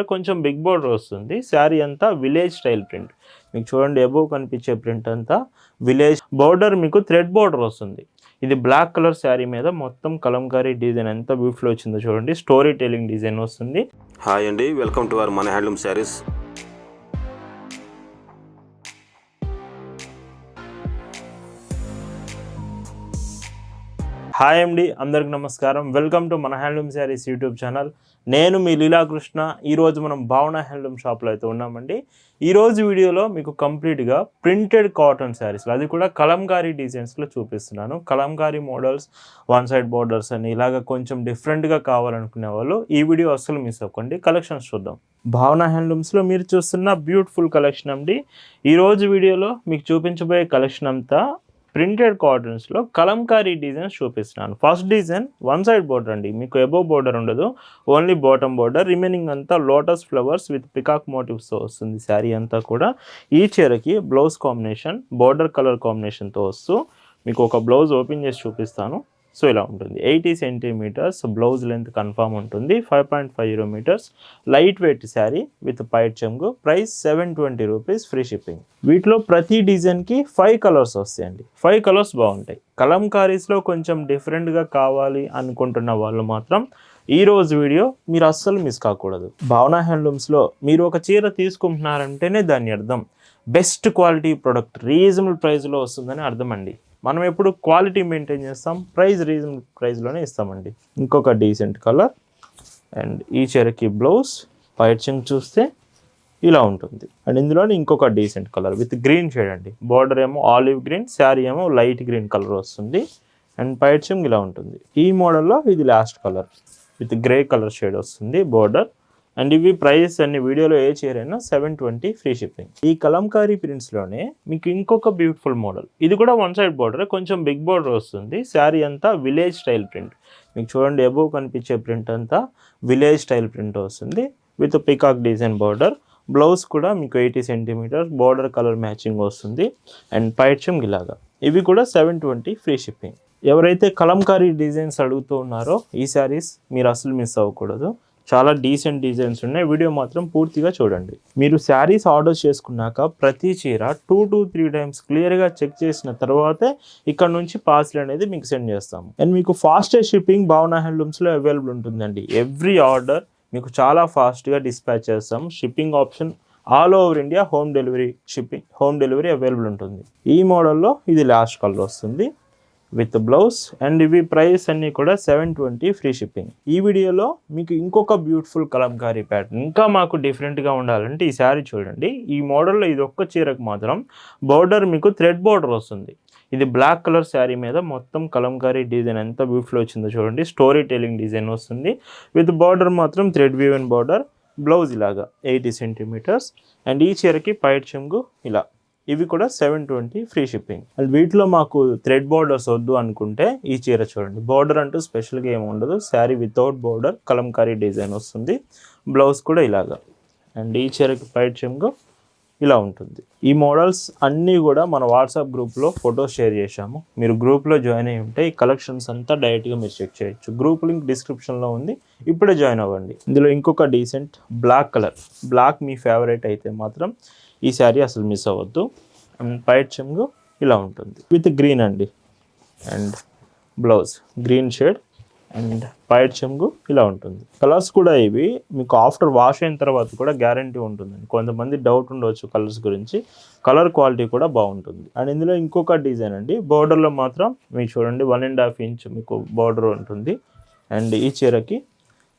కొంచెం big border వస్తుంది. శారీ అంతా విలేజ్ స్టైల్ ప్రింట్. మీకు చూడండి అబోవ్ కనిపించే ప్రింట్ అంతా విలేజ్ బోర్డర్, మీకు థ్రెడ్ బోర్డర్ వస్తుంది. ఇది బ్లాక్ కలర్ శారీ మీద మొత్తం కలంకారీ డిజైన్ ఎంత బ్యూటిఫుల్ వచ్చిందో చూడండి. స్టోరీ టెలింగ్ డిజైన్ వస్తుంది. హాయ్ అండి, వెల్కమ్ టు అవర్ మన హ్యాండ్లూమ్ శారీస్. హాయ్ అండి, అందరికి నమస్కారం. వెల్కమ్ టు మన హ్యాండ్లూమ్ శారీస్ యూట్యూబ్ ఛానల్. నేను మీ లీలాకృష్ణ. ఈరోజు మనం భావన హ్యాండ్లూమ్ షాప్లో అయితే ఉన్నామండి. ఈరోజు వీడియోలో మీకు కంప్లీట్గా ప్రింటెడ్ కాటన్ శారీస్లో, అది కూడా కలంకారీ డిజైన్స్లో చూపిస్తున్నాను. Kalamkari models, one side borders అని ఇలాగ కొంచెం డిఫరెంట్గా కావాలనుకునే వాళ్ళు ఈ వీడియో అస్సలు మిస్ అవ్వకండి. కలెక్షన్స్ చూద్దాం. భావన హ్యాండ్లూమ్స్లో మీరు చూస్తున్న బ్యూటిఫుల్ కలెక్షన్ అండి. ఈరోజు వీడియోలో మీకు చూపించబోయే కలెక్షన్ అంతా ప్రింటెడ్ కాటన్స్లో కలంకారీ డిజైన్స్ చూపిస్తున్నాను. First design one side border అండి. మీకు అబోవ్ బోర్డర్ ఉండదు, ఓన్లీ బాటమ్ బోర్డర్. రిమైనింగ్ అంతా లోటస్ ఫ్లవర్స్ విత్ పికాక్ మోటివ్స్తో వస్తుంది శారీ అంతా కూడా. ఈ చీరకి బ్లౌజ్ కాంబినేషన్ బోర్డర్ కలర్ కాంబినేషన్తో వస్తూ మీకు ఒక బ్లౌజ్ ఓపెన్ చేసి చూపిస్తాను. సో ఇలా ఉంటుంది. 80 సెంటీమీటర్స్ బ్లౌజ్ లెంత్ కన్ఫామ్ ఉంటుంది. 5.50 metres light weight sari with పైట్ చెంగు. Price 720 rupees, free shipping. వీటిలో ప్రతి డిజైన్కి 5 కలర్స్ వస్తాయండి. 5 కలర్స్ బాగుంటాయి. కలంకారీస్లో కొంచెం డిఫరెంట్గా కావాలి అనుకుంటున్న వాళ్ళు మాత్రం ఈరోజు వీడియో మీరు అస్సలు మిస్ కాకూడదు. భావన హ్యాండ్లూమ్స్లో మీరు ఒక చీర తీసుకుంటున్నారంటేనే దాని అర్థం బెస్ట్ క్వాలిటీ ప్రొడక్ట్ రీజనబుల్ ప్రైస్లో వస్తుందని అర్థం అండి. మనం ఎప్పుడు క్వాలిటీ మెయింటైన్ చేస్తాం, ప్రైస్ రీజనబుల్ ప్రైస్లోనే ఇస్తామండి. ఇంకొక డీసెంట్ కలర్. అండ్ ఈ చీరకి బ్లౌజ్ పైట్ చెంగు చూస్తే ఇలా ఉంటుంది. అండ్ ఇందులో ఇంకొక decent colour with green shade అండి. బార్డర్ ఏమో ఆలివ్ గ్రీన్, శారీ ఏమో లైట్ గ్రీన్ కలర్ వస్తుంది. అండ్ పైట్ చెంగు ఇలా ఉంటుంది. ఈ మోడల్లో ఇది last colour with grey colour shade వస్తుంది బార్డర్. అండ్ ఇవి ప్రైస్ అన్ని వీడియోలో ఏ చీరైనా 720, ఫ్రీ షిప్పింగ్. ఈ కలంకారీ ప్రింట్స్లోనే మీకు ఇంకొక బ్యూటిఫుల్ మోడల్. ఇది కూడా వన్ సైడ్ బార్డర్, కొంచెం బిగ్ బార్డర్ వస్తుంది. శారీ అంతా విలేజ్ స్టైల్ ప్రింట్. మీకు చూడండి అబోవ్ కనిపించే ప్రింట్ అంతా విలేజ్ స్టైల్ ప్రింట్ వస్తుంది with peacock design border. Blouse కూడా మీకు 80 సెంటీమీటర్స్ బార్డర్ కలర్ మ్యాచింగ్ వస్తుంది. అండ్ పైట్ చెంగు ఇలాగా. ఇవి కూడా 720, ఫ్రీ షిప్పింగ్. ఎవరైతే కలంకారీ డిజైన్స్ అడుగుతూ ఉన్నారో ఈ శారీస్ మీరు అసలు మిస్ అవ్వకూడదు. చాలా డీసెంట్ డిజైన్స్ ఉన్నాయి. వీడియో మాత్రం పూర్తిగా చూడండి. మీరు శారీస్ ఆర్డర్ చేసుకున్నాక ప్రతి చీర 2 to 3 టైమ్స్ క్లియర్గా చెక్ చేసిన తర్వాతే ఇక్కడ నుంచి పార్సిల్ అనేది మీకు సెండ్ చేస్తాము. అండ్ మీకు ఫాస్టెస్ట్ షిప్పింగ్ భావన హ్యాండ్లూమ్స్లో అవైలబుల్ ఉంటుందండి. ఎవ్రీ ఆర్డర్ మీకు చాలా ఫాస్ట్గా డిస్పాచ్ చేస్తాం. Shipping option all over India, home delivery available ఉంటుంది. ఈ మోడల్లో ఇది లాస్ట్ కలర్ వస్తుంది విత్ బ్లౌజ్. అండ్ ఇవి ప్రైస్ అన్నీ కూడా 720, ఫ్రీ షిప్పింగ్. ఈ వీడియోలో మీకు ఇంకొక బ్యూటిఫుల్ కలంకారీ ప్యాటర్న్, ఇంకా మాకు డిఫరెంట్గా ఉండాలంటే ఈ శారీ చూడండి. ఈ మోడల్లో ఇది ఒక్క చీరకు మాత్రం బోర్డర్ మీకు థ్రెడ్ బోర్డర్ వస్తుంది. ఇది బ్లాక్ కలర్ శారీ మీద మొత్తం కలంకారీ డిజైన్ ఎంత బ్యూటిఫుల్ వచ్చిందో చూడండి. స్టోరీ టెలింగ్ డిజైన్ వస్తుంది విత్ బార్డర్ మాత్రం థ్రెడ్ వీవెన్ బార్డర్. బ్లౌజ్ ఇలాగా 80 సెంటీమీటర్స్. అండ్ ఈ చీరకి పైట్ చెంగు ఇలా. ఇవి కూడా 720, ఫ్రీ షిప్పింగ్. అండ్ వీటిలో మాకు థ్రెడ్ బార్డర్స్ వద్దు అనుకుంటే ఈ చీర చూడండి. బార్డర్ అంటూ స్పెషల్గా ఏమి ఉండదు. Sari without border Kalamkari design వస్తుంది. బ్లౌజ్ కూడా ఇలాగా. అండ్ ఈ చీరకి పైట్ చెంగు ఇలా ఉంటుంది. ఈ మోడల్స్ అన్నీ కూడా మన వాట్సాప్ గ్రూప్లో ఫొటోస్ షేర్ చేశాము. మీరు గ్రూప్లో జాయిన్ అయ్యి ఉంటే ఈ కలెక్షన్స్ అంతా డైరెక్ట్గా మీరు చెక్ చేయొచ్చు. గ్రూప్ లింక్ డిస్క్రిప్షన్లో ఉంది, ఇప్పుడే జాయిన్ అవ్వండి. ఇందులో ఇంకొక డీసెంట్ బ్లాక్ కలర్. బ్లాక్ మీ ఫేవరెట్ అయితే మాత్రం ఈ శారీ అసలు మిస్ అవ్వద్దు. అండ్ పైట్ చెంగు ఇలా ఉంటుంది విత్ గ్రీన్ అండి. And blouse green shade and పైట్ చెంగు ఇలా ఉంటుంది. కలర్స్ కూడా ఇవి మీకు ఆఫ్టర్ వాష్ అయిన తర్వాత కూడా గ్యారంటీ ఉంటుందండి. కొంతమంది డౌట్ ఉండవచ్చు కలర్స్ గురించి. కలర్ క్వాలిటీ కూడా బాగుంటుంది. అండ్ ఇందులో ఇంకొక డిజైన్ అండి. బార్డర్లో మాత్రం మీకు చూడండి 1.5 ఇంచ్ మీకు బార్డర్ ఉంటుంది. అండ్ ఈ చీరకి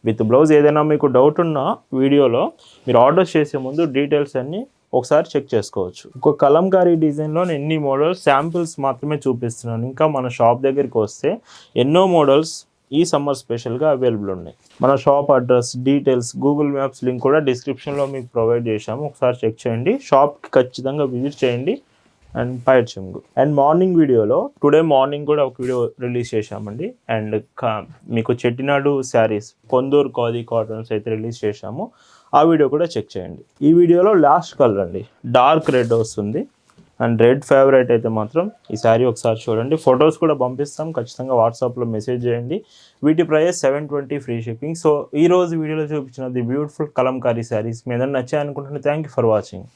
విత్ బ్లౌజ్. ఏదైనా మీకు డౌట్ ఉన్న వీడియోలో మీరు ఆర్డర్ చేసే ముందు డీటెయిల్స్ అన్నీ ఒకసారి చెక్ చేసుకోవచ్చు. ఒక కలంకారీ డిజైన్లో ఎన్ని మోడల్స్ శాంపిల్స్ మాత్రమే చూపిస్తున్నాను. ఇంకా మన షాప్ దగ్గరికి వస్తే ఎన్నో మోడల్స్ ఈ సమ్మర్ స్పెషల్గా అవైలబుల్ ఉన్నాయి. మన shop address, details, Google maps link కూడా డిస్క్రిప్షన్లో మీకు ప్రొవైడ్ చేశాము. ఒకసారి చెక్ చేయండి. షాప్కి ఖచ్చితంగా విజిట్ చేయండి. అండ్ పైట్ చెంగు. అండ్ మార్నింగ్ వీడియోలో టుడే మార్నింగ్ కూడా ఒక వీడియో రిలీజ్ చేశామండి. అండ్ మీకు చెట్టినాడు శారీస్, కొందూరు ఖాదీ కాటన్స్ అయితే రిలీజ్ చేశాము. ఆ వీడియో కూడా చెక్ చేయండి. ఈ వీడియోలో లాస్ట్ కలర్ అండి డార్క్ రెడ్ వస్తుంది. అండ్ రెడ్ ఫేవరెట్ అయితే మాత్రం ఈ శారీ ఒకసారి చూడండి. ఫొటోస్ కూడా పంపిస్తాం, ఖచ్చితంగా వాట్సాప్లో మెసేజ్ చేయండి. వీటి ప్రైస్ 720 ఫ్రీ షిప్పింగ్. సో ఈ రోజు వీడియోలో చూపించిన ది బ్యూటిఫుల్ కలంకారీ శారీస్ మీద నచ్చాయనుకుంటున్నాను. Thank you for watching.